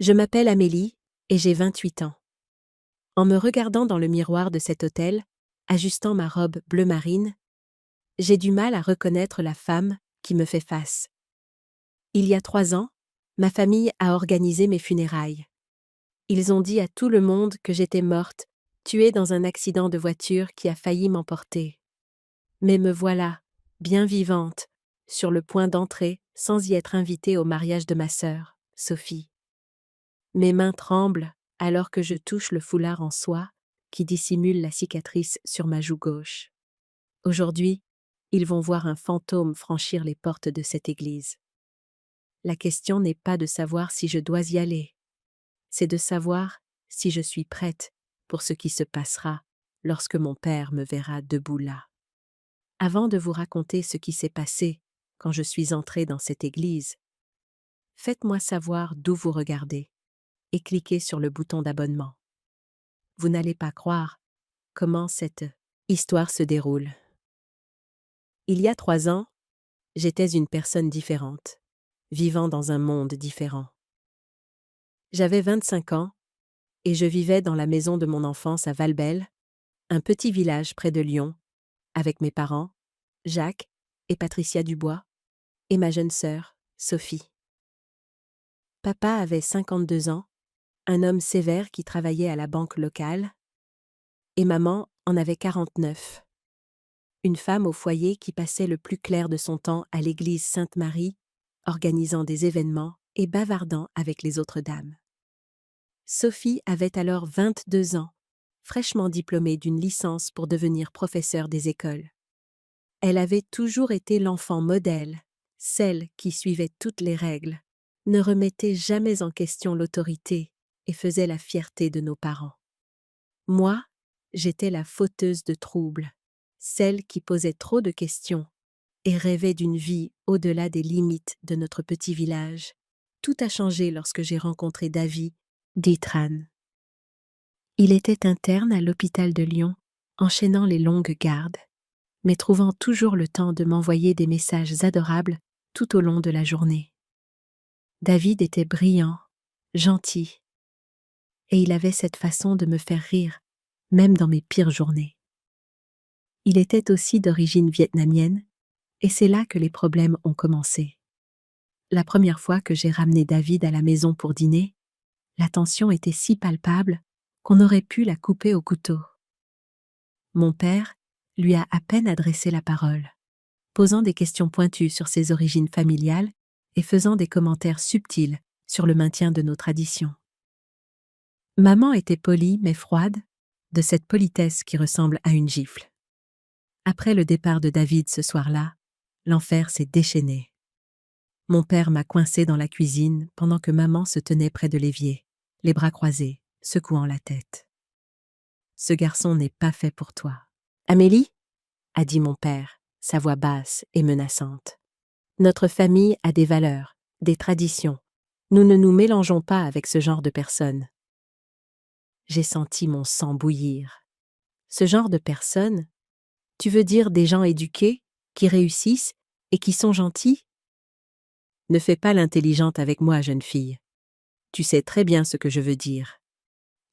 Je m'appelle Amélie et j'ai 28 ans. En me regardant dans le miroir de cet hôtel, ajustant ma robe bleu marine, j'ai du mal à reconnaître la femme qui me fait face. Il y a 3 ans, ma famille a organisé mes funérailles. Ils ont dit à tout le monde que j'étais morte, tuée dans un accident de voiture qui a failli m'emporter. Mais me voilà, bien vivante, sur le point d'entrer sans y être invitée au mariage de ma sœur, Sophie. Mes mains tremblent alors que je touche le foulard en soie qui dissimule la cicatrice sur ma joue gauche. Aujourd'hui, ils vont voir un fantôme franchir les portes de cette église. La question n'est pas de savoir si je dois y aller, c'est de savoir si je suis prête pour ce qui se passera lorsque mon père me verra debout là. Avant de vous raconter ce qui s'est passé quand je suis entrée dans cette église, faites-moi savoir d'où vous regardez et cliquez sur le bouton d'abonnement. Vous n'allez pas croire comment cette histoire se déroule. Il y a 3 ans, j'étais une personne différente, vivant dans un monde différent. J'avais 25 ans et je vivais dans la maison de mon enfance à Valbelle, un petit village près de Lyon, avec mes parents, Jacques et Patricia Dubois, et ma jeune sœur, Sophie. Papa avait 52 ans, un homme sévère qui travaillait à la banque locale, et maman en avait 49. Une femme au foyer qui passait le plus clair de son temps à l'église Sainte-Marie, organisant des événements et bavardant avec les autres dames. Sophie avait alors 22 ans, fraîchement diplômée d'une licence pour devenir professeure des écoles. Elle avait toujours été l'enfant modèle, celle qui suivait toutes les règles, ne remettait jamais en question l'autorité et faisait la fierté de nos parents. Moi, j'étais la fauteuse de troubles, celle qui posait trop de questions et rêvait d'une vie au-delà des limites de notre petit village. Tout a changé lorsque j'ai rencontré Davy, dit Tran. Il était interne à l'hôpital de Lyon, enchaînant les longues gardes, mais trouvant toujours le temps de m'envoyer des messages adorables tout au long de la journée. David était brillant, gentil, et il avait cette façon de me faire rire, même dans mes pires journées. Il était aussi d'origine vietnamienne, et c'est là que les problèmes ont commencé. La première fois que j'ai ramené David à la maison pour dîner, la tension était si palpable qu'on aurait pu la couper au couteau. Mon père lui a à peine adressé la parole, posant des questions pointues sur ses origines familiales et faisant des commentaires subtils sur le maintien de nos traditions. Maman était polie mais froide, de cette politesse qui ressemble à une gifle. Après le départ de David ce soir-là, l'enfer s'est déchaîné. Mon père m'a coincée dans la cuisine pendant que maman se tenait près de l'évier, les bras croisés, secouant la tête. « Ce garçon n'est pas fait pour toi. »« Amélie » a dit mon père, sa voix basse et menaçante. « Notre famille a des valeurs, des traditions. Nous ne nous mélangeons pas avec ce genre de personnes. » J'ai senti mon sang bouillir. Ce genre de personnes, tu veux dire des gens éduqués, qui réussissent et qui sont gentils? Ne fais pas l'intelligente avec moi, jeune fille. Tu sais très bien ce que je veux dire.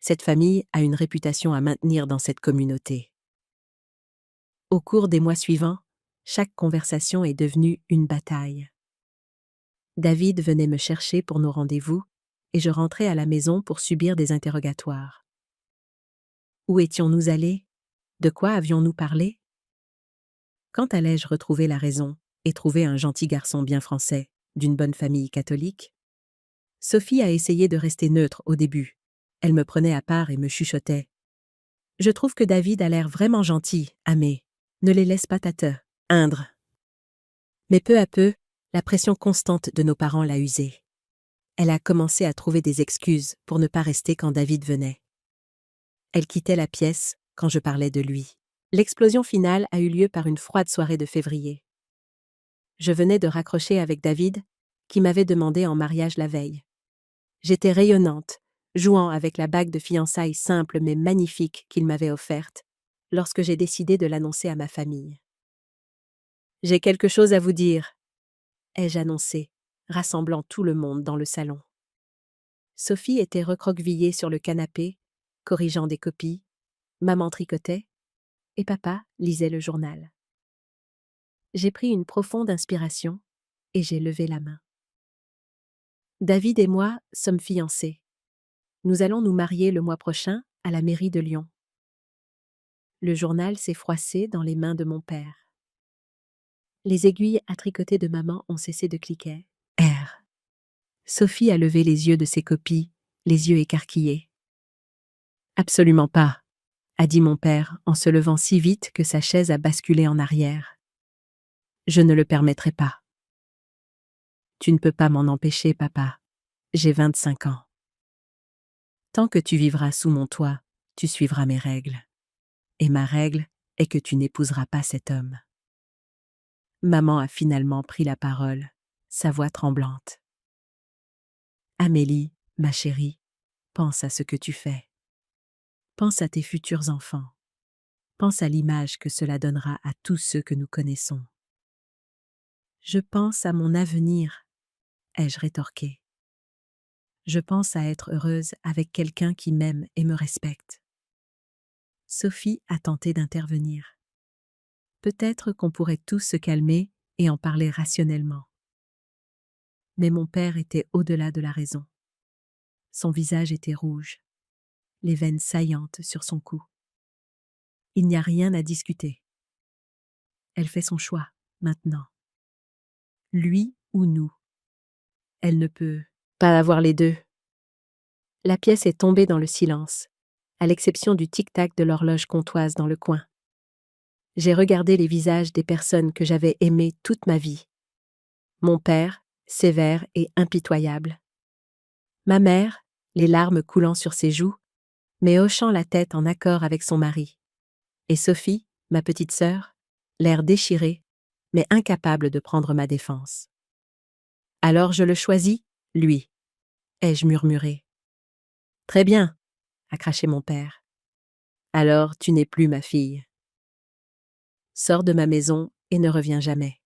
Cette famille a une réputation à maintenir dans cette communauté. Au cours des mois suivants, chaque conversation est devenue une bataille. David venait me chercher pour nos rendez-vous et je rentrais à la maison pour subir des interrogatoires. Où étions-nous allés? De quoi avions-nous parlé? Quand allais-je retrouver la raison et trouver un gentil garçon bien français, d'une bonne famille catholique? Sophie a essayé de rester neutre au début. Elle me prenait à part et me chuchotait. « Je trouve que David a l'air vraiment gentil, Amé. Ne les laisse pas indre. » Mais peu à peu, la pression constante de nos parents l'a usée. Elle a commencé à trouver des excuses pour ne pas rester quand David venait. Elle quittait la pièce quand je parlais de lui. L'explosion finale a eu lieu par une froide soirée de février. Je venais de raccrocher avec David, qui m'avait demandé en mariage la veille. J'étais rayonnante, jouant avec la bague de fiançailles simple mais magnifique qu'il m'avait offerte, lorsque j'ai décidé de l'annoncer à ma famille. « J'ai quelque chose à vous dire », ai-je annoncé, rassemblant tout le monde dans le salon. Sophie était recroquevillée sur le canapé, corrigeant des copies, maman tricotait, et papa lisait le journal. J'ai pris une profonde inspiration, et j'ai levé la main. David et moi sommes fiancés. Nous allons nous marier le mois prochain à la mairie de Lyon. Le journal s'est froissé dans les mains de mon père. Les aiguilles à tricoter de maman ont cessé de cliquer. R. Sophie a levé les yeux de ses copies, les yeux écarquillés. Absolument pas, a dit mon père en se levant si vite que sa chaise a basculé en arrière. Je ne le permettrai pas. Tu ne peux pas m'en empêcher, papa. J'ai 25 ans. Tant que tu vivras sous mon toit, tu suivras mes règles. Et ma règle est que tu n'épouseras pas cet homme. Maman a finalement pris la parole, sa voix tremblante. Amélie, ma chérie, pense à ce que tu fais. Pense à tes futurs enfants. Pense à l'image que cela donnera à tous ceux que nous connaissons. Je pense à mon avenir, ai-je rétorqué. Je pense à être heureuse avec quelqu'un qui m'aime et me respecte. Sophie a tenté d'intervenir. Peut-être qu'on pourrait tous se calmer et en parler rationnellement. Mais mon père était au-delà de la raison. Son visage était rouge, les veines saillantes sur son cou. Il n'y a rien à discuter. Elle fait son choix, maintenant. Lui ou nous. Elle ne peut pas avoir les deux. La pièce est tombée dans le silence, à l'exception du tic-tac de l'horloge comtoise dans le coin. J'ai regardé les visages des personnes que j'avais aimées toute ma vie. Mon père, sévère et impitoyable. Ma mère, les larmes coulant sur ses joues, mais hochant la tête en accord avec son mari. Et Sophie, ma petite sœur, l'air déchiré, mais incapable de prendre ma défense. Alors je le choisis, lui, ai-je murmuré. Très bien, a craché mon père. Alors tu n'es plus ma fille. Sors de ma maison et ne reviens jamais.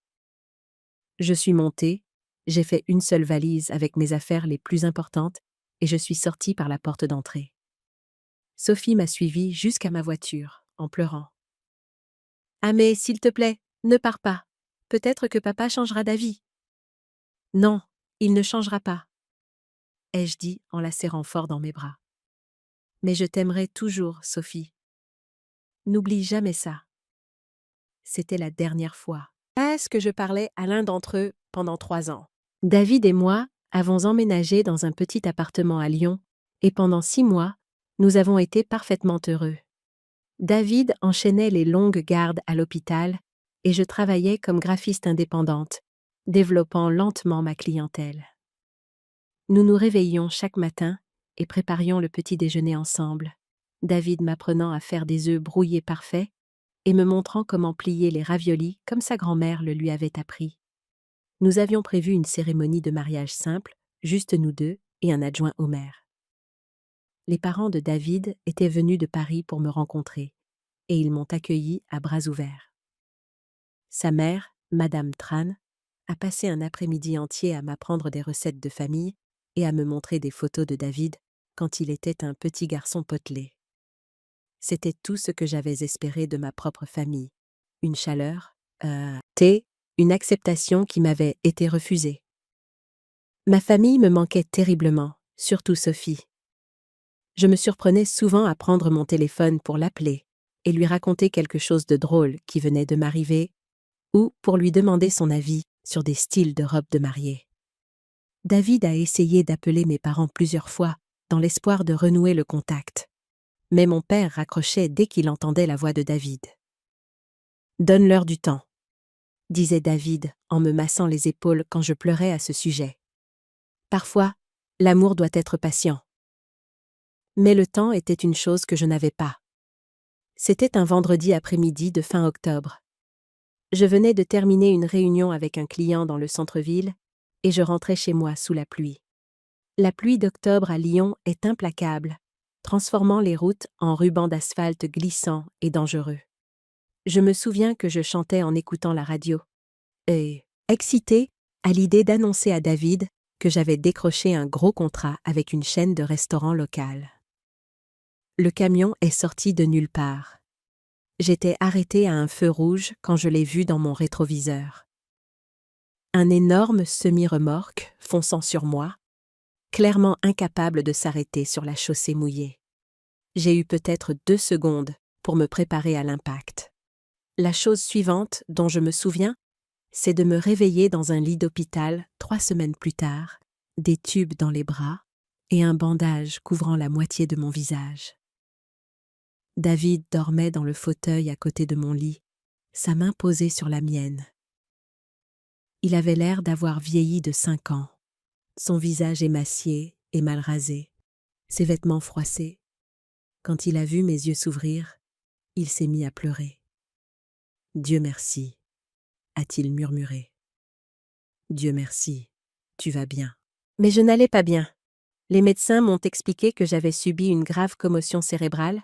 Je suis montée, j'ai fait une seule valise avec mes affaires les plus importantes et je suis sortie par la porte d'entrée. Sophie m'a suivie jusqu'à ma voiture, en pleurant. « Ah mais, s'il te plaît, ne pars pas. Peut-être que papa changera d'avis. »« Non, il ne changera pas, » ai-je dit en la serrant fort dans mes bras. « Mais je t'aimerai toujours, Sophie. N'oublie jamais ça. » C'était la dernière fois. Est-ce que je parlais à l'un d'entre eux pendant 3 ans. David et moi avons emménagé dans un petit appartement à Lyon et pendant 6 mois, nous avons été parfaitement heureux. David enchaînait les longues gardes à l'hôpital et je travaillais comme graphiste indépendante, développant lentement ma clientèle. Nous nous réveillions chaque matin et préparions le petit déjeuner ensemble, David m'apprenant à faire des œufs brouillés parfaits et me montrant comment plier les raviolis comme sa grand-mère le lui avait appris. Nous avions prévu une cérémonie de mariage simple, juste nous deux et un adjoint au maire. Les parents de David étaient venus de Paris pour me rencontrer, et ils m'ont accueilli à bras ouverts. Sa mère, Madame Tran, a passé un après-midi entier à m'apprendre des recettes de famille et à me montrer des photos de David quand il était un petit garçon potelé. C'était tout ce que j'avais espéré de ma propre famille. Une chaleur, une acceptation qui m'avait été refusée. Ma famille me manquait terriblement, surtout Sophie. Je me surprenais souvent à prendre mon téléphone pour l'appeler et lui raconter quelque chose de drôle qui venait de m'arriver ou pour lui demander son avis sur des styles de robes de mariée. David a essayé d'appeler mes parents plusieurs fois dans l'espoir de renouer le contact. Mais mon père raccrochait dès qu'il entendait la voix de David. « Donne-leur du temps », disait David en me massant les épaules quand je pleurais à ce sujet. Parfois, l'amour doit être patient. Mais le temps était une chose que je n'avais pas. C'était un vendredi après-midi de fin octobre. Je venais de terminer une réunion avec un client dans le centre-ville et je rentrais chez moi sous la pluie. La pluie d'octobre à Lyon est implacable, transformant les routes en rubans d'asphalte glissants et dangereux. Je me souviens que je chantais en écoutant la radio. Et, excitée à l'idée d'annoncer à David que j'avais décroché un gros contrat avec une chaîne de restaurants locale. Le camion est sorti de nulle part. J'étais arrêtée à un feu rouge quand je l'ai vu dans mon rétroviseur. Un énorme semi-remorque fonçant sur moi, clairement incapable de s'arrêter sur la chaussée mouillée. J'ai eu peut-être 2 secondes pour me préparer à l'impact. La chose suivante dont je me souviens, c'est de me réveiller dans un lit d'hôpital 3 semaines plus tard, des tubes dans les bras et un bandage couvrant la moitié de mon visage. David dormait dans le fauteuil à côté de mon lit, sa main posée sur la mienne. Il avait l'air d'avoir vieilli de 5 ans, son visage émacié et mal rasé, ses vêtements froissés. Quand il a vu mes yeux s'ouvrir, il s'est mis à pleurer. « Dieu merci », a-t-il murmuré. « Dieu merci, tu vas bien. » Mais je n'allais pas bien. Les médecins m'ont expliqué que j'avais subi une grave commotion cérébrale,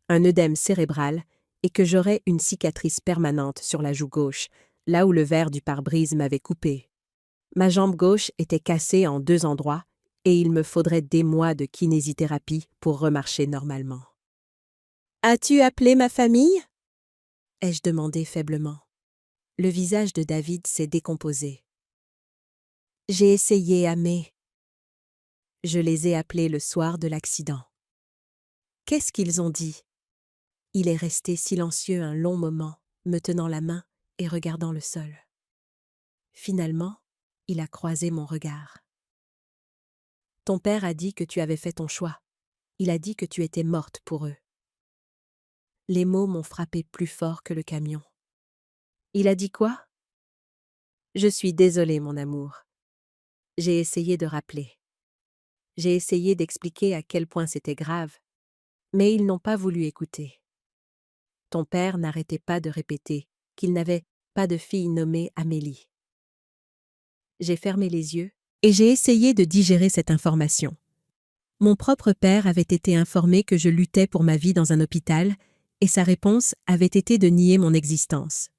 un œdème cérébral, et que j'aurais une cicatrice permanente sur la joue gauche, là où le verre du pare-brise m'avait coupé. Ma jambe gauche était cassée en 2 endroits, et il me faudrait des mois de kinésithérapie pour remarcher normalement. « As-tu appelé ma famille ?» ai-je demandé faiblement. Le visage de David s'est décomposé. « J'ai essayé, Amé. » Je les ai appelés le soir de l'accident. Qu'est-ce qu'ils ont dit? Il est resté silencieux un long moment, me tenant la main et regardant le sol. Finalement, il a croisé mon regard. « Ton père a dit que tu avais fait ton choix. Il a dit que tu étais morte pour eux. » Les mots m'ont frappé plus fort que le camion. Il a dit quoi? Je suis désolée, mon amour. J'ai essayé de rappeler. J'ai essayé d'expliquer à quel point c'était grave, mais ils n'ont pas voulu écouter. Ton père n'arrêtait pas de répéter qu'il n'avait pas de fille nommée Amélie. J'ai fermé les yeux et j'ai essayé de digérer cette information. Mon propre père avait été informé que je luttais pour ma vie dans un hôpital et sa réponse avait été de nier mon existence.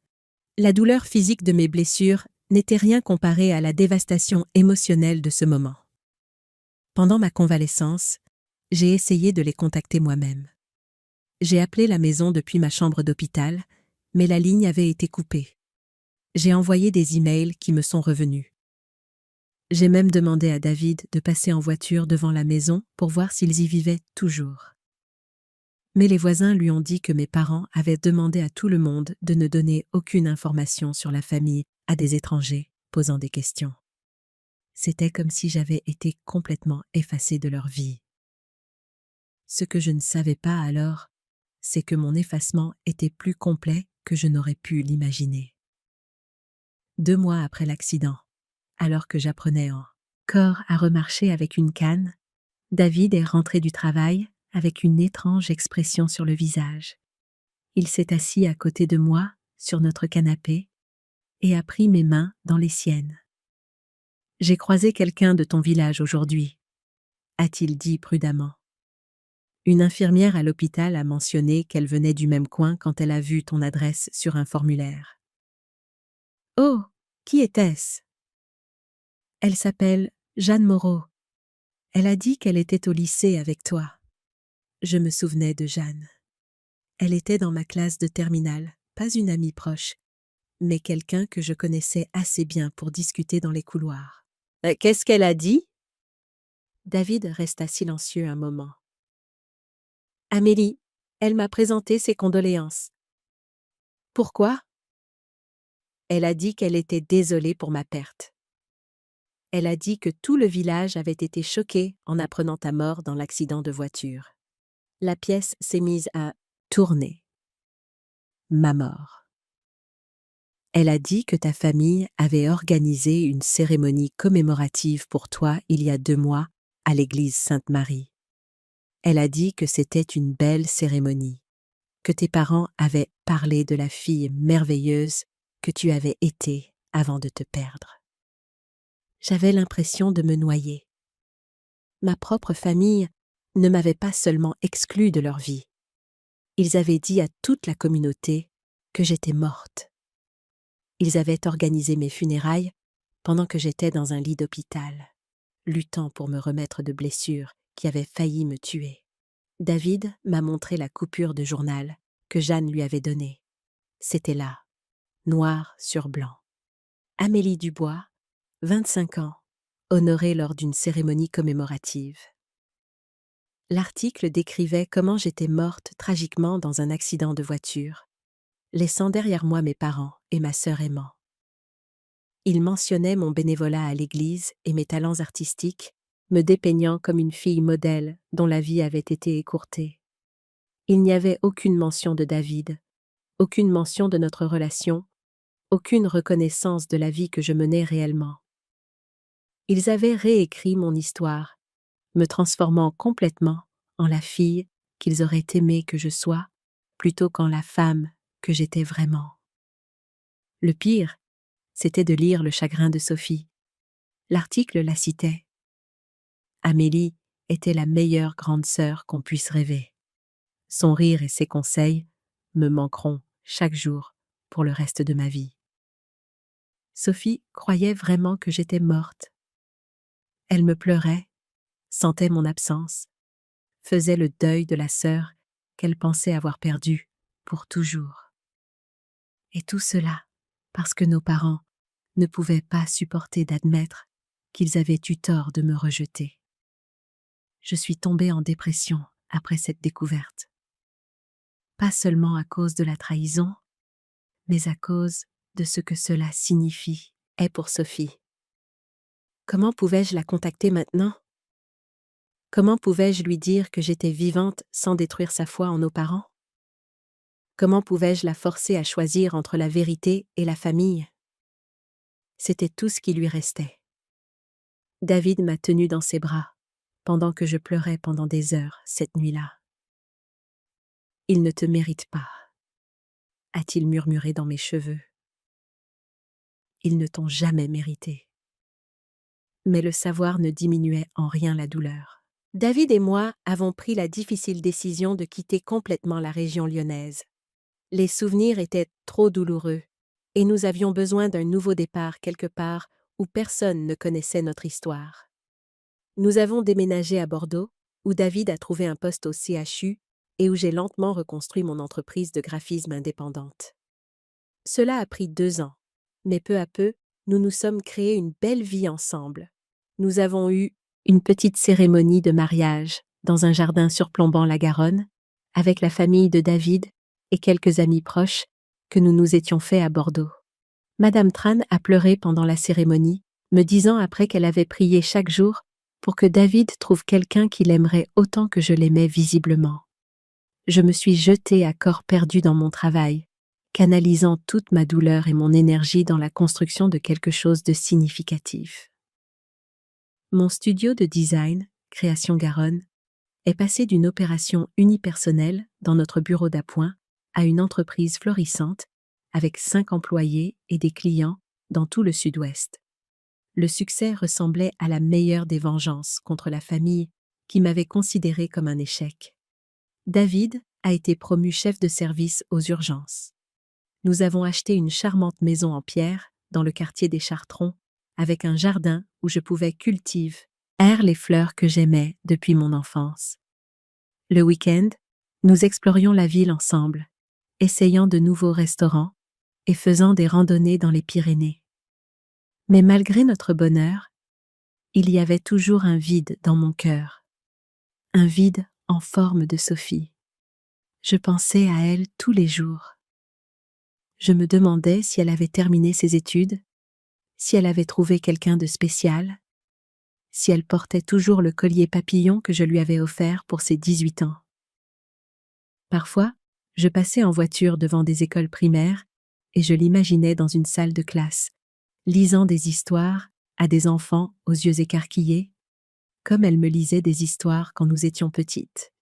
La douleur physique de mes blessures n'était rien comparée à la dévastation émotionnelle de ce moment. Pendant ma convalescence, j'ai essayé de les contacter moi-même. J'ai appelé la maison depuis ma chambre d'hôpital, mais la ligne avait été coupée. J'ai envoyé des emails qui me sont revenus. J'ai même demandé à David de passer en voiture devant la maison pour voir s'ils y vivaient toujours. Mais les voisins lui ont dit que mes parents avaient demandé à tout le monde de ne donner aucune information sur la famille à des étrangers posant des questions. C'était comme si j'avais été complètement effacée de leur vie. Ce que je ne savais pas alors, c'est que mon effacement était plus complet que je n'aurais pu l'imaginer. 2 mois après l'accident, alors que j'apprenais encore à remarcher avec une canne, David est rentré du travail avec une étrange expression sur le visage. Il s'est assis à côté de moi, sur notre canapé, et a pris mes mains dans les siennes. « J'ai croisé quelqu'un de ton village aujourd'hui », a-t-il dit prudemment. Une infirmière à l'hôpital a mentionné qu'elle venait du même coin quand elle a vu ton adresse sur un formulaire. « Oh, qui était-ce » ? Elle s'appelle Jeanne Moreau. Elle a dit qu'elle était au lycée avec toi. Je me souvenais de Jeanne. Elle était dans ma classe de terminale, pas une amie proche, mais quelqu'un que je connaissais assez bien pour discuter dans les couloirs. « Qu'est-ce qu'elle a dit ?» David resta silencieux un moment. « Amélie, elle m'a présenté ses condoléances. »« Pourquoi ?» Elle a dit qu'elle était désolée pour ma perte. Elle a dit que tout le village avait été choqué en apprenant ta mort dans l'accident de voiture. La pièce s'est mise à tourner. Ma mort. Elle a dit que ta famille avait organisé une cérémonie commémorative pour toi il y a 2 mois à l'église Sainte-Marie. Elle a dit que c'était une belle cérémonie, que tes parents avaient parlé de la fille merveilleuse que tu avais été avant de te perdre. J'avais l'impression de me noyer. Ma propre famille ne m'avait pas seulement exclue de leur vie. Ils avaient dit à toute la communauté que j'étais morte. Ils avaient organisé mes funérailles pendant que j'étais dans un lit d'hôpital, luttant pour me remettre de blessures qui avaient failli me tuer. David m'a montré la coupure de journal que Jeanne lui avait donnée. C'était là, noir sur blanc. Amélie Dubois, 25 ans, honorée lors d'une cérémonie commémorative. L'article décrivait comment j'étais morte tragiquement dans un accident de voiture, laissant derrière moi mes parents et ma sœur aimant. Il mentionnait mon bénévolat à l'église et mes talents artistiques, me dépeignant comme une fille modèle dont la vie avait été écourtée. Il n'y avait aucune mention de David, aucune mention de notre relation, aucune reconnaissance de la vie que je menais réellement. Ils avaient réécrit mon histoire, me transformant complètement en la fille qu'ils auraient aimé que je sois, plutôt qu'en la femme que j'étais vraiment. Le pire, c'était de lire le chagrin de Sophie. L'article la citait. Amélie était la meilleure grande sœur qu'on puisse rêver. Son rire et ses conseils me manqueront chaque jour pour le reste de ma vie. Sophie croyait vraiment que j'étais morte. Elle me pleurait, sentait mon absence, faisait le deuil de la sœur qu'elle pensait avoir perdue pour toujours. Et tout cela parce que nos parents ne pouvaient pas supporter d'admettre qu'ils avaient eu tort de me rejeter. Je suis tombée en dépression après cette découverte. Pas seulement à cause de la trahison, mais à cause de ce que cela signifie est pour Sophie. Comment pouvais-je la contacter maintenant? Comment pouvais-je lui dire que j'étais vivante sans détruire sa foi en nos parents? Comment pouvais-je la forcer à choisir entre la vérité et la famille? C'était tout ce qui lui restait. David m'a tenue dans ses bras, pendant que je pleurais pendant des heures cette nuit-là. « Il ne te mérite pas », a-t-il murmuré dans mes cheveux. « Ils ne t'ont jamais mérité. » Mais le savoir ne diminuait en rien la douleur. David et moi avons pris la difficile décision de quitter complètement la région lyonnaise. Les souvenirs étaient trop douloureux, et nous avions besoin d'un nouveau départ quelque part où personne ne connaissait notre histoire. Nous avons déménagé à Bordeaux, où David a trouvé un poste au CHU et où j'ai lentement reconstruit mon entreprise de graphisme indépendante. Cela a pris 2 ans, mais peu à peu, nous nous sommes créés une belle vie ensemble. Nous avons eu une petite cérémonie de mariage dans un jardin surplombant la Garonne, avec la famille de David et quelques amis proches que nous nous étions faits à Bordeaux. Madame Tran a pleuré pendant la cérémonie, me disant après qu'elle avait prié chaque jour pour que David trouve quelqu'un qui l'aimerait autant que je l'aimais visiblement. Je me suis jetée à corps perdu dans mon travail, canalisant toute ma douleur et mon énergie dans la construction de quelque chose de significatif. Mon studio de design, Création Garonne, est passé d'une opération unipersonnelle dans notre bureau d'appoint à une entreprise florissante avec 5 employés et des clients dans tout le sud-ouest. Le succès ressemblait à la meilleure des vengeances contre la famille qui m'avait considéré comme un échec. David a été promu chef de service aux urgences. Nous avons acheté une charmante maison en pierre dans le quartier des Chartrons, avec un jardin où je pouvais cultiver les fleurs que j'aimais depuis mon enfance. Le week-end, nous explorions la ville ensemble, essayant de nouveaux restaurants et faisant des randonnées dans les Pyrénées. Mais malgré notre bonheur, il y avait toujours un vide dans mon cœur. Un vide en forme de Sophie. Je pensais à elle tous les jours. Je me demandais si elle avait terminé ses études, si elle avait trouvé quelqu'un de spécial, si elle portait toujours le collier papillon que je lui avais offert pour ses 18 ans. Parfois, je passais en voiture devant des écoles primaires et je l'imaginais dans une salle de classe, lisant des histoires à des enfants aux yeux écarquillés, comme elle me lisait des histoires quand nous étions petites.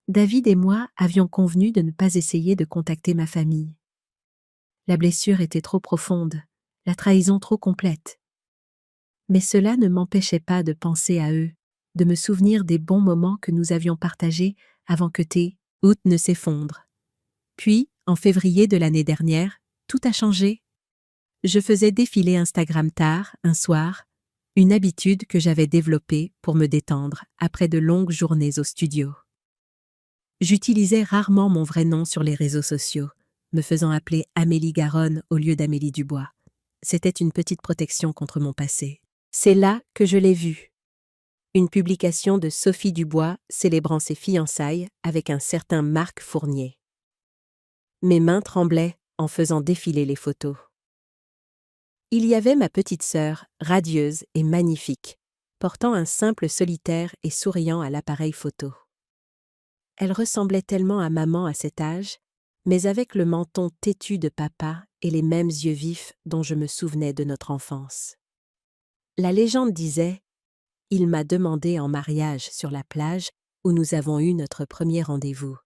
David et moi avions convenu de ne pas essayer de contacter ma famille. La blessure était trop profonde, la trahison trop complète. Mais cela ne m'empêchait pas de penser à eux, de me souvenir des bons moments que nous avions partagés avant que août ne s'effondre. Puis, en février de l'année dernière, tout a changé. Je faisais défiler Instagram tard, un soir, une habitude que j'avais développée pour me détendre après de longues journées au studio. J'utilisais rarement mon vrai nom sur les réseaux sociaux, me faisant appeler Amélie Garonne au lieu d'Amélie Dubois. C'était une petite protection contre mon passé. C'est là que je l'ai vue. Une publication de Sophie Dubois célébrant ses fiançailles avec un certain Marc Fournier. Mes mains tremblaient en faisant défiler les photos. Il y avait ma petite sœur, radieuse et magnifique, portant un simple solitaire et souriant à l'appareil photo. Elle ressemblait tellement à maman à cet âge, mais avec le menton têtu de papa et les mêmes yeux vifs dont je me souvenais de notre enfance. La légende disait « Il m'a demandé en mariage sur la plage où nous avons eu notre premier rendez-vous.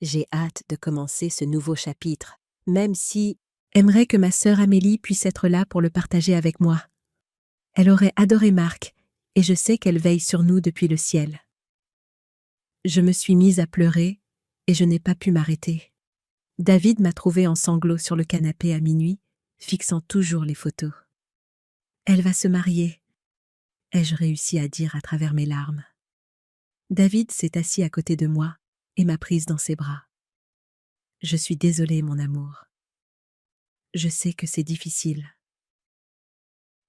J'ai hâte de commencer ce nouveau chapitre, même si j'aimerais que ma sœur Amélie puisse être là pour le partager avec moi. Elle aurait adoré Marc, et je sais qu'elle veille sur nous depuis le ciel. » Je me suis mise à pleurer, et je n'ai pas pu m'arrêter. David m'a trouvée en sanglots sur le canapé à minuit, fixant toujours les photos. « Elle va se marier », ai-je réussi à dire à travers mes larmes. David s'est assis à côté de moi et m'a prise dans ses bras. « Je suis désolée, mon amour. Je sais que c'est difficile. »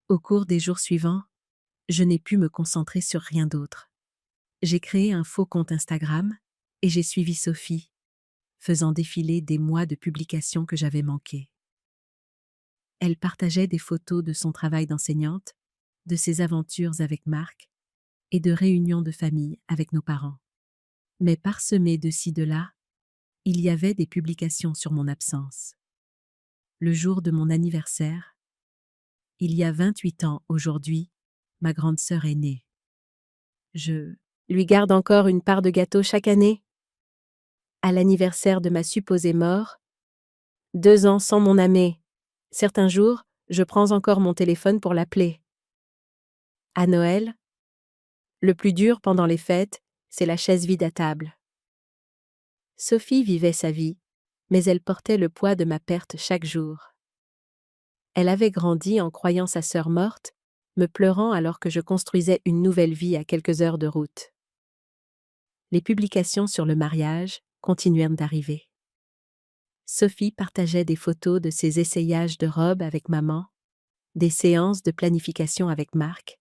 Au cours des jours suivants, je n'ai pu me concentrer sur rien d'autre. J'ai créé un faux compte Instagram et j'ai suivi Sophie, faisant défiler des mois de publications que j'avais manquées. Elle partageait des photos de son travail d'enseignante, de ses aventures avec Marc et de réunions de famille avec nos parents. Mais parsemées de ci de là, il y avait des publications sur mon absence. Le jour de mon anniversaire, il y a 28 ans aujourd'hui, ma grande sœur est née. Je lui garde encore une part de gâteau chaque année. À l'anniversaire de ma supposée mort, 2 ans sans mon Amé. Certains jours, je prends encore mon téléphone pour l'appeler. À Noël, le plus dur pendant les fêtes, c'est la chaise vide à table. Sophie vivait sa vie, mais elle portait le poids de ma perte chaque jour. Elle avait grandi en croyant sa sœur morte, me pleurant alors que je construisais une nouvelle vie à quelques heures de route. Les publications sur le mariage continuèrent d'arriver. Sophie partageait des photos de ses essayages de robes avec maman, des séances de planification avec Marc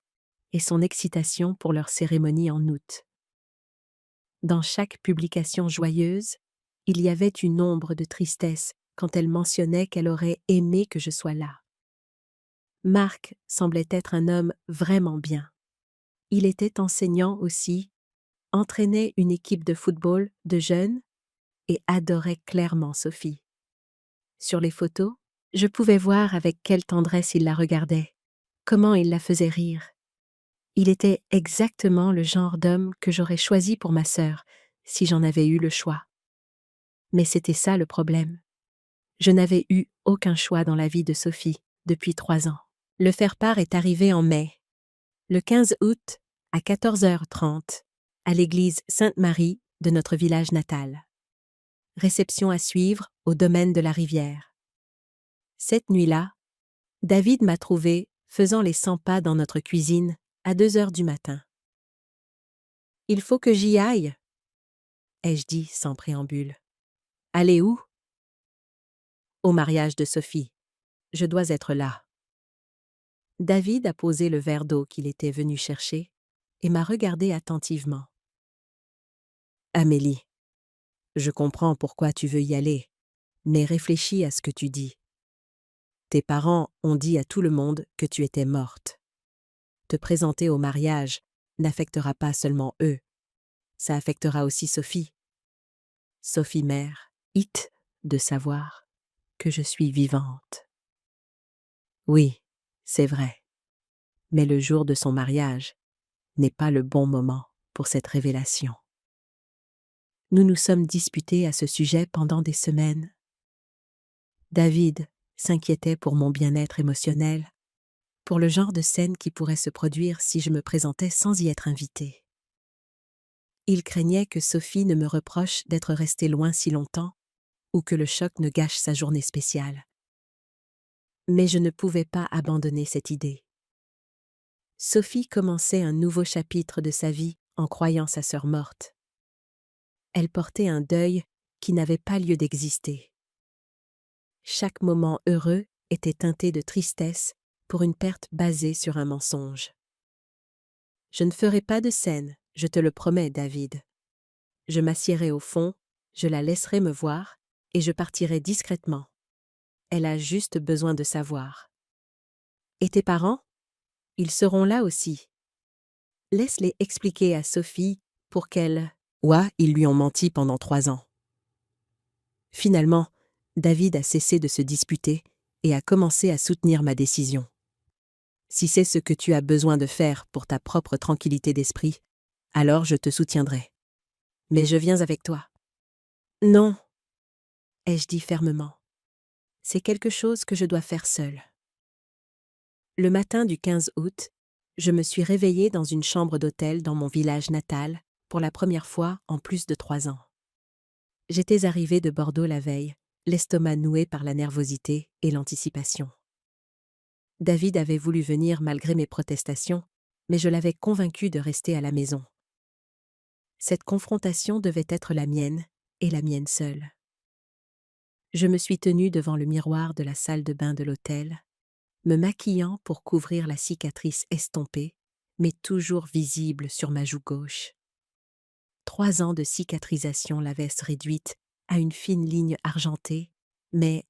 et son excitation pour leur cérémonie en août. Dans chaque publication joyeuse, il y avait une ombre de tristesse quand elle mentionnait qu'elle aurait aimé que je sois là. Marc semblait être un homme vraiment bien. Il était enseignant aussi, entraînait une équipe de football de jeunes et adorait clairement Sophie. Sur les photos, je pouvais voir avec quelle tendresse il la regardait, comment il la faisait rire. Il était exactement le genre d'homme que j'aurais choisi pour ma sœur, si j'en avais eu le choix. Mais c'était ça le problème. Je n'avais eu aucun choix dans la vie de Sophie depuis 3 ans. Le faire-part est arrivé en mai. Le 15 août, à 14h30, à l'église Sainte-Marie de notre village natal. Réception à suivre au domaine de la Rivière. Cette nuit-là, David m'a trouvé faisant les 100 pas dans notre cuisine à 2h du matin. « Il faut que j'y aille », ai-je dit sans préambule. « Aller où ?»« Au mariage de Sophie. Je dois être là. » David a posé le verre d'eau qu'il était venu chercher et m'a regardé attentivement. « Amélie, je comprends pourquoi tu veux y aller, mais réfléchis à ce que tu dis. Tes parents ont dit à tout le monde que tu étais morte. Te présenter au mariage n'affectera pas seulement eux, ça affectera aussi Sophie. Sophie mère, hâte de savoir que je suis vivante. Oui, c'est vrai, mais le jour de son mariage n'est pas le bon moment pour cette révélation. Nous nous sommes disputés à ce sujet pendant des semaines. David s'inquiétait pour mon bien-être émotionnel, pour le genre de scène qui pourrait se produire si je me présentais sans y être invitée. Il craignait que Sophie ne me reproche d'être restée loin si longtemps ou que le choc ne gâche sa journée spéciale. Mais je ne pouvais pas abandonner cette idée. Sophie commençait un nouveau chapitre de sa vie en croyant sa sœur morte. Elle portait un deuil qui n'avait pas lieu d'exister. Chaque moment heureux était teinté de tristesse pour une perte basée sur un mensonge. Je ne ferai pas de scène, je te le promets, David. Je m'assiérai au fond, je la laisserai me voir, et je partirai discrètement. Elle a juste besoin de savoir. Et tes parents? Ils seront là aussi. Laisse-les expliquer à Sophie pour qu'elle... Ouah, ils lui ont menti pendant 3 ans. Finalement, David a cessé de se disputer et a commencé à soutenir ma décision. Si c'est ce que tu as besoin de faire pour ta propre tranquillité d'esprit, alors je te soutiendrai. Mais je viens avec toi. Non, ai-je dit fermement. C'est quelque chose que je dois faire seule. Le matin du 15 août, je me suis réveillée dans une chambre d'hôtel dans mon village natal pour la première fois en plus de 3 ans. J'étais arrivée de Bordeaux la veille, l'estomac noué par la nervosité et l'anticipation. David avait voulu venir malgré mes protestations, mais je l'avais convaincu de rester à la maison. Cette confrontation devait être la mienne, et la mienne seule. Je me suis tenue devant le miroir de la salle de bain de l'hôtel, me maquillant pour couvrir la cicatrice estompée, mais toujours visible sur ma joue gauche. 3 ans de cicatrisation l'avaient réduite à une fine ligne argentée, mais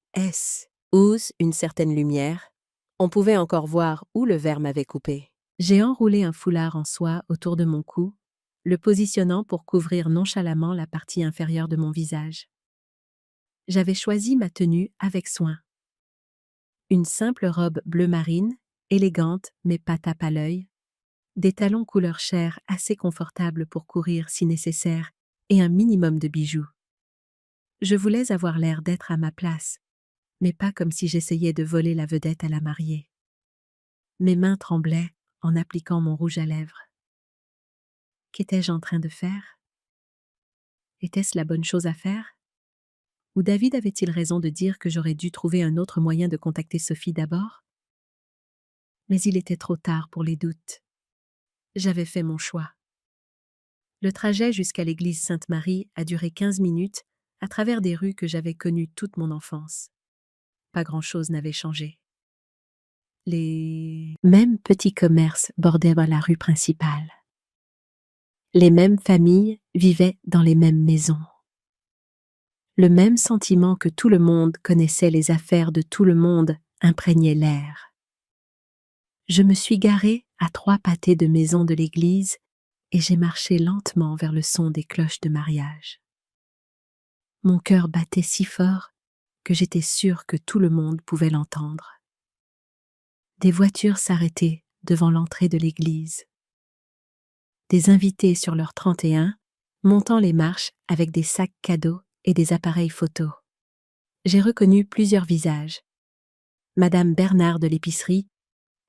ose une certaine lumière, on pouvait encore voir où le verre m'avait coupé. J'ai enroulé un foulard en soie autour de mon cou, le positionnant pour couvrir nonchalamment la partie inférieure de mon visage. J'avais choisi ma tenue avec soin. Une simple robe bleu marine, élégante mais pas tape à l'œil, des talons couleur chair assez confortables pour courir si nécessaire et un minimum de bijoux. Je voulais avoir l'air d'être à ma place, mais pas comme si j'essayais de voler la vedette à la mariée. Mes mains tremblaient en appliquant mon rouge à lèvres. Qu'étais-je en train de faire? Était-ce la bonne chose à faire? Ou David avait-il raison de dire que j'aurais dû trouver un autre moyen de contacter Sophie d'abord? Mais il était trop tard pour les doutes. J'avais fait mon choix. Le trajet jusqu'à l'église Sainte-Marie a duré 15 minutes à travers des rues que j'avais connues toute mon enfance. Pas grand-chose n'avait changé. Les mêmes petits commerces bordaient la rue principale. Les mêmes familles vivaient dans les mêmes maisons. Le même sentiment que tout le monde connaissait les affaires de tout le monde imprégnait l'air. Je me suis garée à 3 pâtés de maison de l'église et j'ai marché lentement vers le son des cloches de mariage. Mon cœur battait si fort que j'étais sûre que tout le monde pouvait l'entendre. Des voitures s'arrêtaient devant l'entrée de l'église. Des invités sur leur 31, montant les marches avec des sacs cadeaux et des appareils photo. J'ai reconnu plusieurs visages. Madame Bernard de l'épicerie,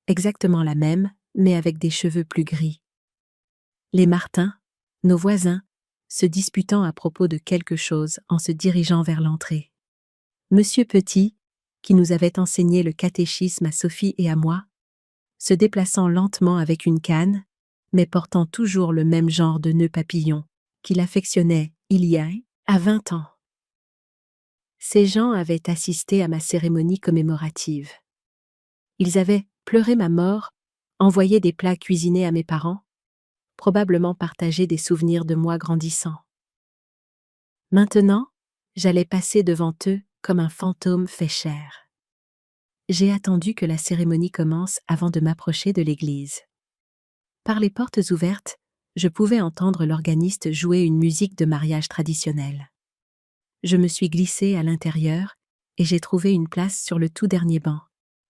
exactement la même, mais avec des cheveux plus gris. Les Martin, nos voisins, se disputant à propos de quelque chose en se dirigeant vers l'entrée. Monsieur Petit, qui nous avait enseigné le catéchisme à Sophie et à moi, se déplaçant lentement avec une canne, mais portant toujours le même genre de nœud papillon qu'il affectionnait il y a 20 ans. Ces gens avaient assisté à ma cérémonie commémorative. Ils avaient pleuré ma mort, envoyé des plats cuisinés à mes parents, probablement partagé des souvenirs de moi grandissant. Maintenant, j'allais passer devant eux comme un fantôme fait chair. J'ai attendu que la cérémonie commence avant de m'approcher de l'église. Par les portes ouvertes, je pouvais entendre l'organiste jouer une musique de mariage traditionnelle. Je me suis glissée à l'intérieur et j'ai trouvé une place sur le tout dernier banc,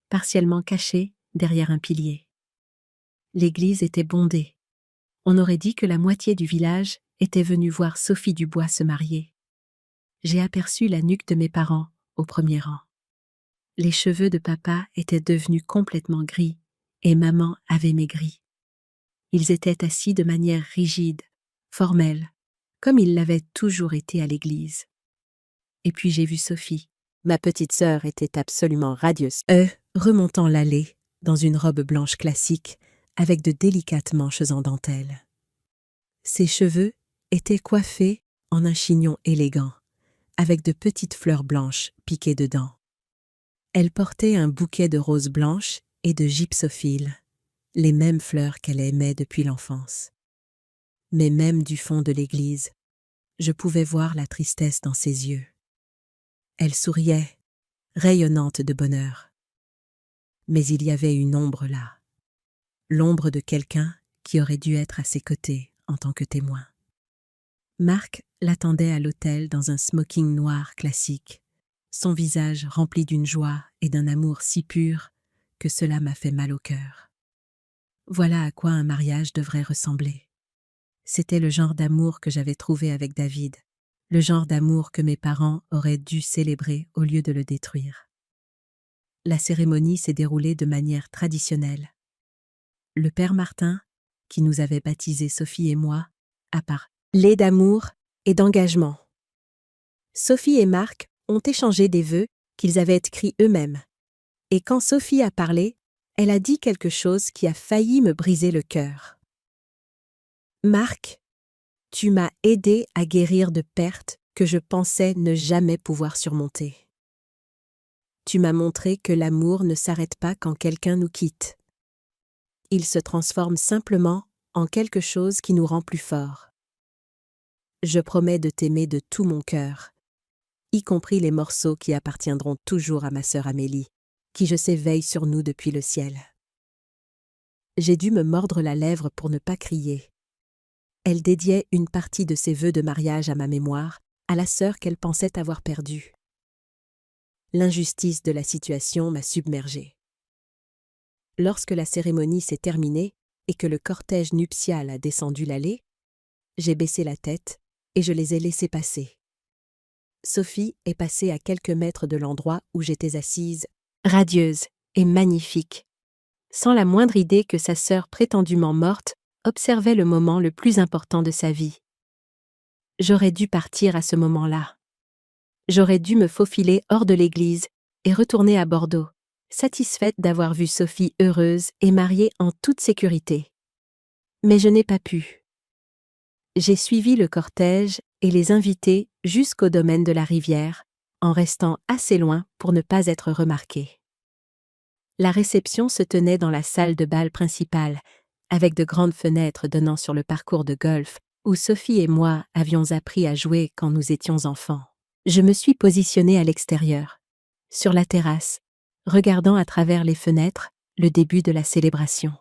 partiellement cachée derrière un pilier. L'église était bondée. On aurait dit que la moitié du village était venue voir Sophie Dubois se marier. J'ai aperçu la nuque de mes parents au premier rang. Les cheveux de papa étaient devenus complètement gris et maman avait maigri. Ils étaient assis de manière rigide, formelle, comme ils l'avaient toujours été à l'église. Et puis j'ai vu Sophie, Ma petite sœur était absolument radieuse. Remontant l'allée, dans une robe blanche classique, avec de délicates manches en dentelle. Ses cheveux étaient coiffés en un chignon élégant, avec de petites fleurs blanches piquées dedans. Elle portait un bouquet de roses blanches et de gypsophiles, les mêmes fleurs qu'elle aimait depuis l'enfance. Mais même du fond de l'église, je pouvais voir la tristesse dans ses yeux. Elle souriait, rayonnante de bonheur. Mais il y avait une ombre là, l'ombre de quelqu'un qui aurait dû être à ses côtés en tant que témoin. Marc l'attendait à l'hôtel dans un smoking noir classique, son visage rempli d'une joie et d'un amour si pur que cela m'a fait mal au cœur. Voilà à quoi un mariage devrait ressembler. C'était le genre d'amour que j'avais trouvé avec David, le genre d'amour que mes parents auraient dû célébrer au lieu de le détruire. La cérémonie s'est déroulée de manière traditionnelle. Le père Martin, qui nous avait baptisés Sophie et moi, a parlé d'amour et d'engagement. Sophie et Marc ont échangé des vœux qu'ils avaient écrits eux-mêmes. Et quand Sophie a parlé, elle a dit quelque chose qui a failli me briser le cœur. Marc, tu m'as aidé à guérir de pertes que je pensais ne jamais pouvoir surmonter. Tu m'as montré que l'amour ne s'arrête pas quand quelqu'un nous quitte. Il se transforme simplement en quelque chose qui nous rend plus forts. Je promets de t'aimer de tout mon cœur, y compris les morceaux qui appartiendront toujours à ma sœur Amélie, qui je sais veille sur nous depuis le ciel. J'ai dû me mordre la lèvre pour ne pas crier. Elle dédiait une partie de ses vœux de mariage à ma mémoire, à la sœur qu'elle pensait avoir perdue. L'injustice de la situation m'a submergée. Lorsque la cérémonie s'est terminée et que le cortège nuptial a descendu l'allée, j'ai baissé la tête et je les ai laissés passer. Sophie est passée à quelques mètres de l'endroit où j'étais assise, radieuse et magnifique, sans la moindre idée que sa sœur prétendument morte observait le moment le plus important de sa vie. J'aurais dû partir à ce moment-là. J'aurais dû me faufiler hors de l'église et retourner à Bordeaux, satisfaite d'avoir vu Sophie heureuse et mariée en toute sécurité. Mais je n'ai pas pu. J'ai suivi le cortège et les invités jusqu'au domaine de la rivière, en restant assez loin pour ne pas être remarquée. La réception se tenait dans la salle de bal principale, avec de grandes fenêtres donnant sur le parcours de golf où Sophie et moi avions appris à jouer quand nous étions enfants. Je me suis positionnée à l'extérieur, sur la terrasse, regardant à travers les fenêtres le début de la célébration.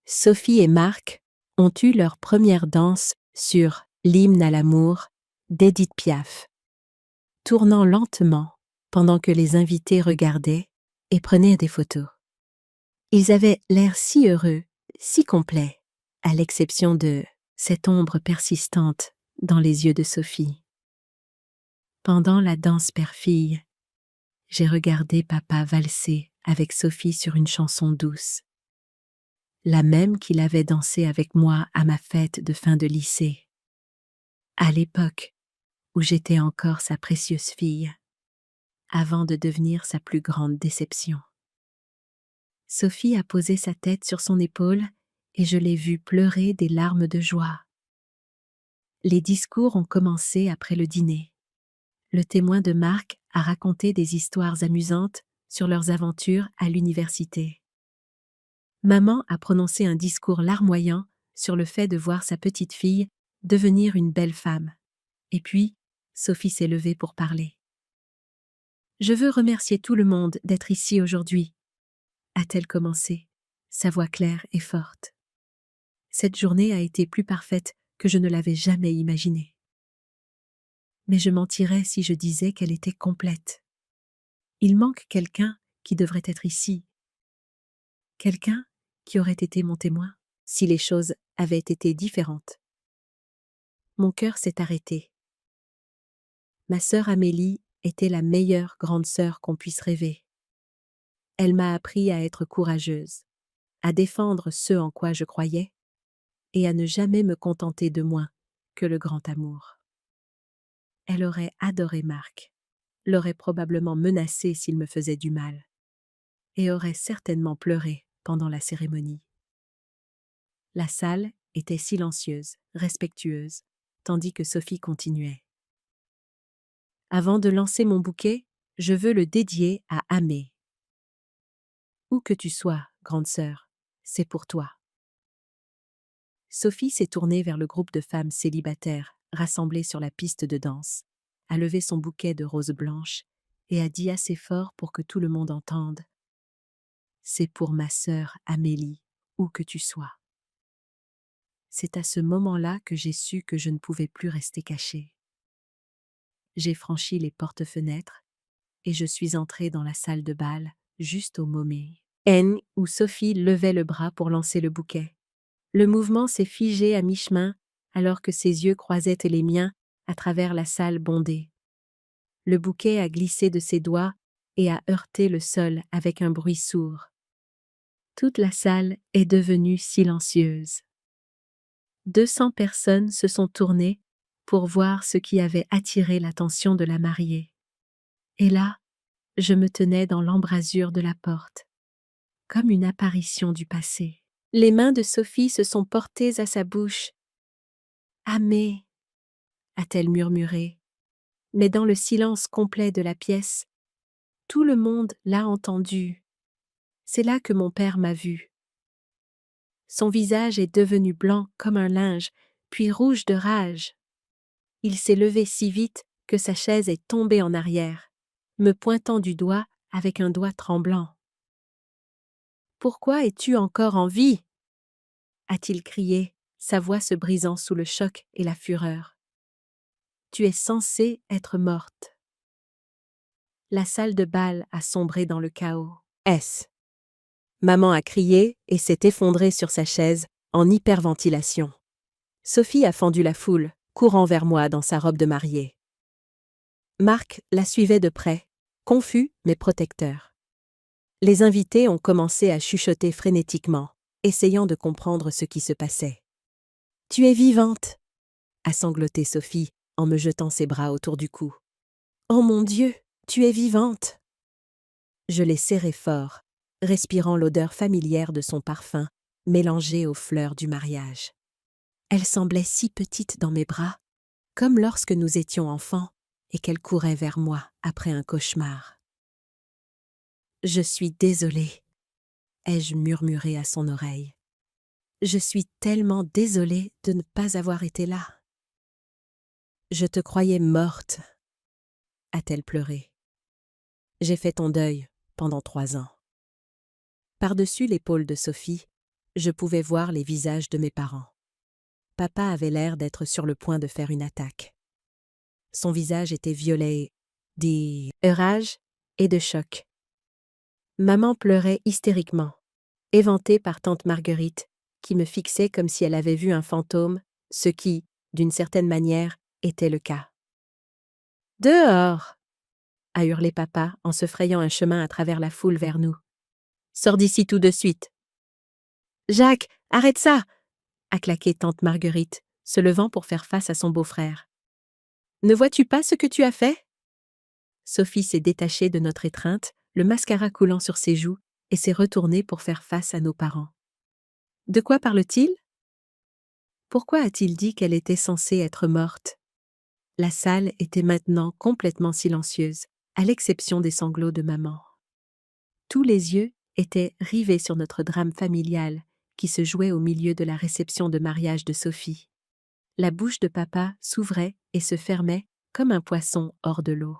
Sophie et Marc ont eu leur première danse sur l'hymne à l'amour d'Édith Piaf, tournant lentement pendant que les invités regardaient et prenaient des photos. Ils avaient l'air si heureux, si complets, à l'exception de cette ombre persistante dans les yeux de Sophie. Pendant la danse père-fille, j'ai regardé papa valser avec Sophie sur une chanson douce, la même qu'il avait dansée avec moi à ma fête de fin de lycée, à l'époque où j'étais encore sa précieuse fille, avant de devenir sa plus grande déception. Sophie a posé sa tête sur son épaule et je l'ai vue pleurer des larmes de joie. Les discours ont commencé après le dîner. Le témoin de Marc a raconté des histoires amusantes sur leurs aventures à l'université. Maman a prononcé un discours larmoyant sur le fait de voir sa petite fille devenir une belle femme. Et puis, Sophie s'est levée pour parler. « Je veux remercier tout le monde d'être ici aujourd'hui », a-t-elle commencé, sa voix claire et forte. Cette journée a été plus parfaite que je ne l'avais jamais imaginée. Mais je mentirais si je disais qu'elle était complète. Il manque quelqu'un qui devrait être ici. Quelqu'un qui aurait été mon témoin si les choses avaient été différentes. Mon cœur s'est arrêté. Ma sœur Amélie était la meilleure grande sœur qu'on puisse rêver. Elle m'a appris à être courageuse, à défendre ce en quoi je croyais et à ne jamais me contenter de moins que le grand amour. Elle aurait adoré Marc. l'aurait probablement menacé s'il me faisait du mal, et aurait certainement pleuré pendant la cérémonie. La salle était silencieuse, respectueuse, tandis que Sophie continuait. Avant de lancer mon bouquet, je veux le dédier à Amé. Où que tu sois, grande sœur, c'est pour toi. Sophie s'est tournée vers le groupe de femmes célibataires rassemblées sur la piste de danse, a levé son bouquet de roses blanches et a dit assez fort pour que tout le monde entende. C'est pour ma sœur Amélie, où que tu sois. C'est à ce moment-là que j'ai su que je ne pouvais plus rester cachée. J'ai franchi les portes-fenêtres et je suis entrée dans la salle de bal, juste au moment où Sophie levait le bras pour lancer le bouquet. Le mouvement s'est figé à mi-chemin alors que ses yeux croisaient les miens à travers la salle bondée. Le bouquet a glissé de ses doigts et a heurté le sol avec un bruit sourd. Toute la salle est devenue silencieuse. 200 personnes se sont tournées pour voir ce qui avait attiré l'attention de la mariée. Et là, je me tenais dans l'embrasure de la porte, comme une apparition du passé. Les mains de Sophie se sont portées à sa bouche. « Amé » a-t-elle murmuré, mais dans le silence complet de la pièce, tout le monde l'a entendu. C'est là que mon père m'a vue. Son visage est devenu blanc comme un linge, puis rouge de rage. Il s'est levé si vite que sa chaise est tombée en arrière, me pointant du doigt avec un doigt tremblant. « Pourquoi es-tu encore en vie ?» a-t-il crié, sa voix se brisant sous le choc et la fureur. « Tu es censée être morte. » La salle de bal a sombré dans le chaos. S. Maman a crié et s'est effondrée sur sa chaise en hyperventilation. Sophie a fendu la foule, courant vers moi dans sa robe de mariée. Marc la suivait de près, confus mais protecteur. Les invités ont commencé à chuchoter frénétiquement, essayant de comprendre ce qui se passait. « Tu es vivante !» a sangloté Sophie en me jetant ses bras autour du cou. « Oh mon Dieu, tu es vivante !» Je l'ai serrée fort, respirant l'odeur familière de son parfum, mélangée aux fleurs du mariage. Elle semblait si petite dans mes bras, comme lorsque nous étions enfants et qu'elle courait vers moi après un cauchemar. « Je suis désolée », ai-je murmuré à son oreille. « Je suis tellement désolée de ne pas avoir été là. »« Je te croyais morte », a-t-elle pleuré. « J'ai fait ton deuil pendant 3 ans. » Par-dessus l'épaule de Sophie, je pouvais voir les visages de mes parents. Papa avait l'air d'être sur le point de faire une attaque. Son visage était violet d'orage et de choc. Maman pleurait hystériquement, éventée par tante Marguerite, qui me fixait comme si elle avait vu un fantôme, ce qui, d'une certaine manière, était le cas. « Dehors !» a hurlé papa en se frayant un chemin à travers la foule vers nous. « Sors d'ici tout de suite !»« Jacques, arrête ça !» a claqué tante Marguerite, se levant pour faire face à son beau-frère. « Ne vois-tu pas ce que tu as fait ?» Sophie s'est détachée de notre étreinte, le mascara coulant sur ses joues, et s'est retournée pour faire face à nos parents. « De quoi parle-t-il » Pourquoi a-t-il dit qu'elle était censée être morte? La salle était maintenant complètement silencieuse, à l'exception des sanglots de maman. Tous les yeux étaient rivés sur notre drame familial qui se jouait au milieu de la réception de mariage de Sophie. La bouche de papa s'ouvrait et se fermait comme un poisson hors de l'eau.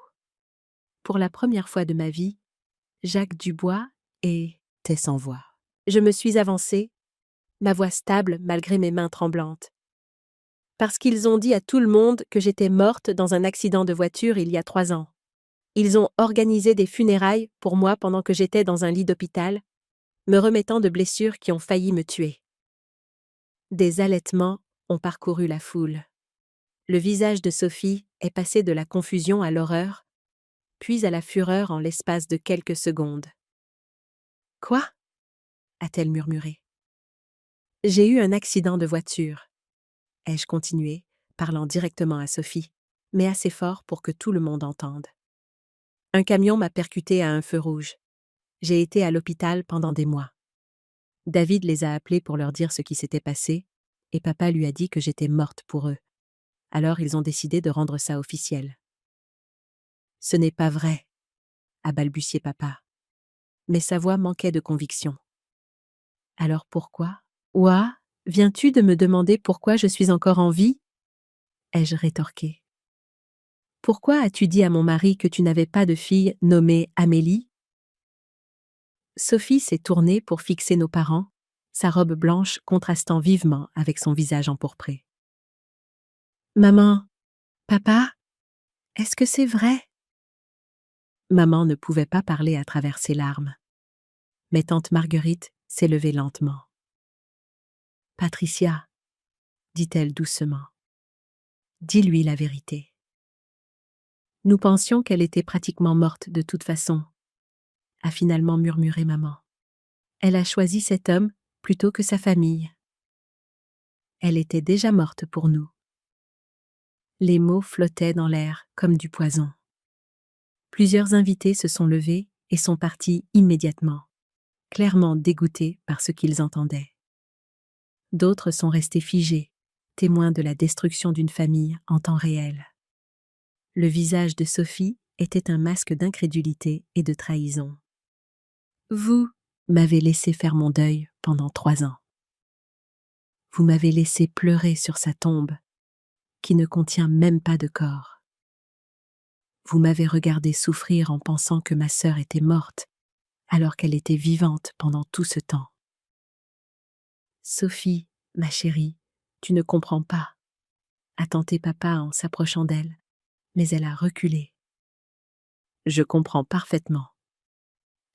Pour la première fois de ma vie, Jacques Dubois était sans voix. Je me suis avancée, ma voix stable malgré mes mains tremblantes. Parce qu'ils ont dit à tout le monde que j'étais morte dans un accident de voiture il y a 3 ans. Ils ont organisé des funérailles pour moi pendant que j'étais dans un lit d'hôpital, me remettant de blessures qui ont failli me tuer. Des halètements ont parcouru la foule. Le visage de Sophie est passé de la confusion à l'horreur, puis à la fureur en l'espace de quelques secondes. « Quoi ?» a-t-elle murmuré. « J'ai eu un accident de voiture. » ai-je continué, parlant directement à Sophie, mais assez fort pour que tout le monde entende. Un camion m'a percuté à un feu rouge. J'ai été à l'hôpital pendant des mois. David les a appelés pour leur dire ce qui s'était passé, et papa lui a dit que j'étais morte pour eux. Alors ils ont décidé de rendre ça officiel. Ce n'est pas vrai, a balbutié papa. Mais sa voix manquait de conviction. Alors pourquoi? Ouah, viens-tu de me demander pourquoi je suis encore en vie? Ai-je rétorqué. Pourquoi as-tu dit à mon mari que tu n'avais pas de fille nommée Amélie? Sophie s'est tournée pour fixer nos parents, sa robe blanche contrastant vivement avec son visage empourpré. Maman, papa, est-ce que c'est vrai? Maman ne pouvait pas parler à travers ses larmes. Mais tante Marguerite s'est levée lentement. Patricia, dit-elle doucement, dis-lui la vérité. Nous pensions qu'elle était pratiquement morte de toute façon, a finalement murmuré maman. Elle a choisi cet homme plutôt que sa famille. Elle était déjà morte pour nous. Les mots flottaient dans l'air comme du poison. Plusieurs invités se sont levés et sont partis immédiatement, clairement dégoûtés par ce qu'ils entendaient. D'autres sont restés figés, témoins de la destruction d'une famille en temps réel. Le visage de Sophie était un masque d'incrédulité et de trahison. Vous m'avez laissé faire mon deuil pendant 3 ans. Vous m'avez laissé pleurer sur sa tombe, qui ne contient même pas de corps. Vous m'avez regardé souffrir en pensant que ma sœur était morte, alors qu'elle était vivante pendant tout ce temps. Sophie, ma chérie, tu ne comprends pas, a tenté papa en s'approchant d'elle, mais elle a reculé. Je comprends parfaitement,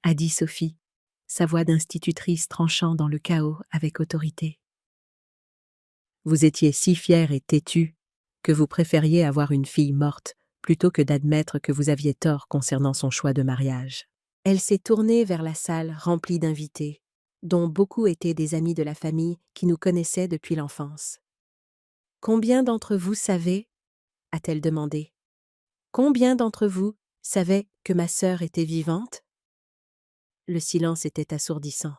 a dit Sophie, sa voix d'institutrice tranchant dans le chaos avec autorité. Vous étiez si fière et têtue que vous préfériez avoir une fille morte plutôt que d'admettre que vous aviez tort concernant son choix de mariage. Elle s'est tournée vers la salle remplie d'invités, dont beaucoup étaient des amis de la famille qui nous connaissaient depuis l'enfance. « Combien d'entre vous savaient ?» a-t-elle demandé. « Combien d'entre vous savaient que ma sœur était vivante ?» Le silence était assourdissant.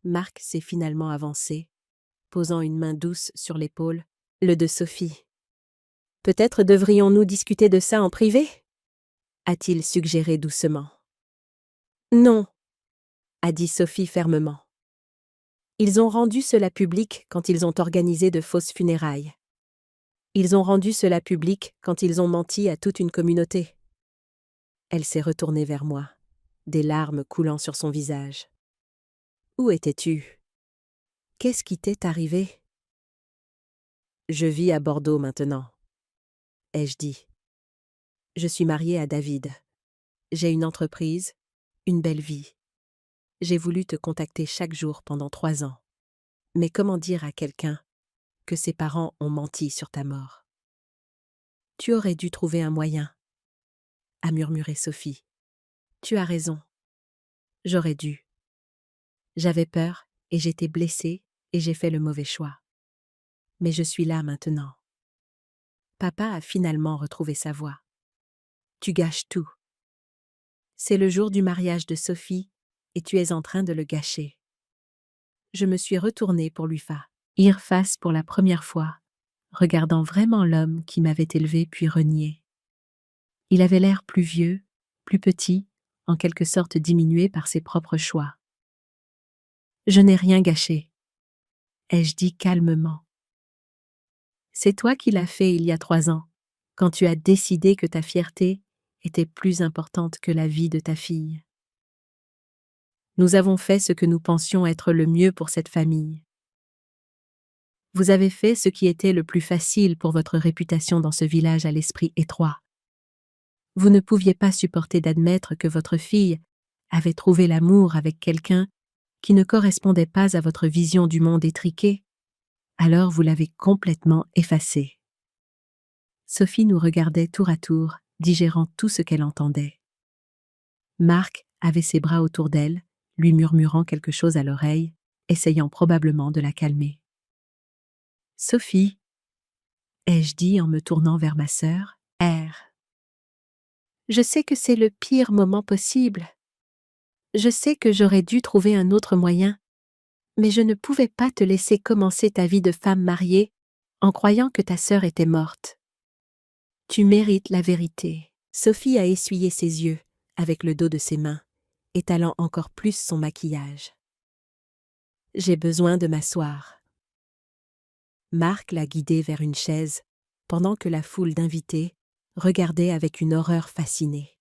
Marc s'est finalement avancé, posant une main douce sur l'épaule, le de Sophie. « Peut-être devrions-nous discuter de ça en privé ?» a-t-il suggéré doucement. « Non, » a dit Sophie fermement. Ils ont rendu cela public quand ils ont organisé de fausses funérailles. Ils ont rendu cela public quand ils ont menti à toute une communauté. Elle s'est retournée vers moi, des larmes coulant sur son visage. « Où étais-tu? Qu'est-ce qui t'est arrivé? » « Je vis à Bordeaux maintenant, » ai-je dit. « Je suis mariée à David. J'ai une entreprise, une belle vie. J'ai voulu te contacter chaque jour pendant 3 ans. Mais comment dire à quelqu'un que ses parents ont menti sur ta mort? Tu aurais dû trouver un moyen, a murmuré Sophie. Tu as raison. J'aurais dû. J'avais peur et j'étais blessée et j'ai fait le mauvais choix. Mais je suis là maintenant. Papa a finalement retrouvé sa voix. Tu gâches tout. C'est le jour du mariage de Sophie et tu es en train de le gâcher. Je me suis retournée pour lui faire face pour la première fois, regardant vraiment l'homme qui m'avait élevée puis renié. Il avait l'air plus vieux, plus petit, en quelque sorte diminué par ses propres choix. Je n'ai rien gâché, ai-je dit calmement. C'est toi qui l'as fait il y a 3 ans, quand tu as décidé que ta fierté était plus importante que la vie de ta fille. Nous avons fait ce que nous pensions être le mieux pour cette famille. Vous avez fait ce qui était le plus facile pour votre réputation dans ce village à l'esprit étroit. Vous ne pouviez pas supporter d'admettre que votre fille avait trouvé l'amour avec quelqu'un qui ne correspondait pas à votre vision du monde étriqué, alors vous l'avez complètement effacée. Sophie nous regardait tour à tour, digérant tout ce qu'elle entendait. Marc avait ses bras autour d'elle, lui murmurant quelque chose à l'oreille, essayant probablement de la calmer. « Sophie, ai-je dit en me tournant vers ma sœur, R. Je sais que c'est le pire moment possible. Je sais que j'aurais dû trouver un autre moyen, mais je ne pouvais pas te laisser commencer ta vie de femme mariée en croyant que ta sœur était morte. Tu mérites la vérité. Sophie a essuyé ses yeux avec le dos de ses mains, étalant encore plus son maquillage. J'ai besoin de m'asseoir. Marc l'a guidée vers une chaise, pendant que la foule d'invités regardait avec une horreur fascinée.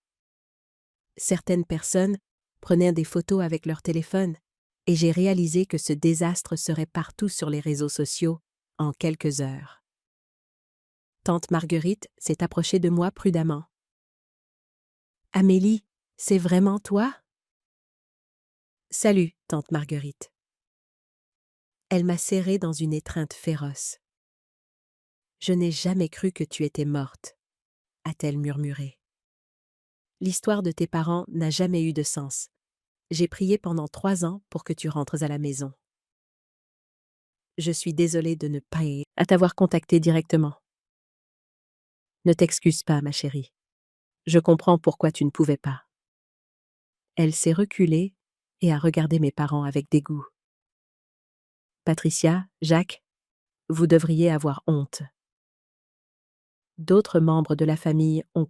Certaines personnes prenaient des photos avec leur téléphone, et j'ai réalisé que ce désastre serait partout sur les réseaux sociaux en quelques heures. Tante Marguerite s'est approchée de moi prudemment. « Amélie, c'est vraiment toi ?»« Salut, tante Marguerite. » Elle m'a serrée dans une étreinte féroce. « Je n'ai jamais cru que tu étais morte, » a-t-elle murmuré. « L'histoire de tes parents n'a jamais eu de sens. J'ai prié pendant 3 ans pour que tu rentres à la maison. Je suis désolée de ne pas à t'avoir contacté directement. Ne t'excuse pas, ma chérie. Je comprends pourquoi tu ne pouvais pas. » Elle s'est reculée et a regardé mes parents avec dégoût. « Patricia, Jacques, vous devriez avoir honte. » D'autres membres de la famille ont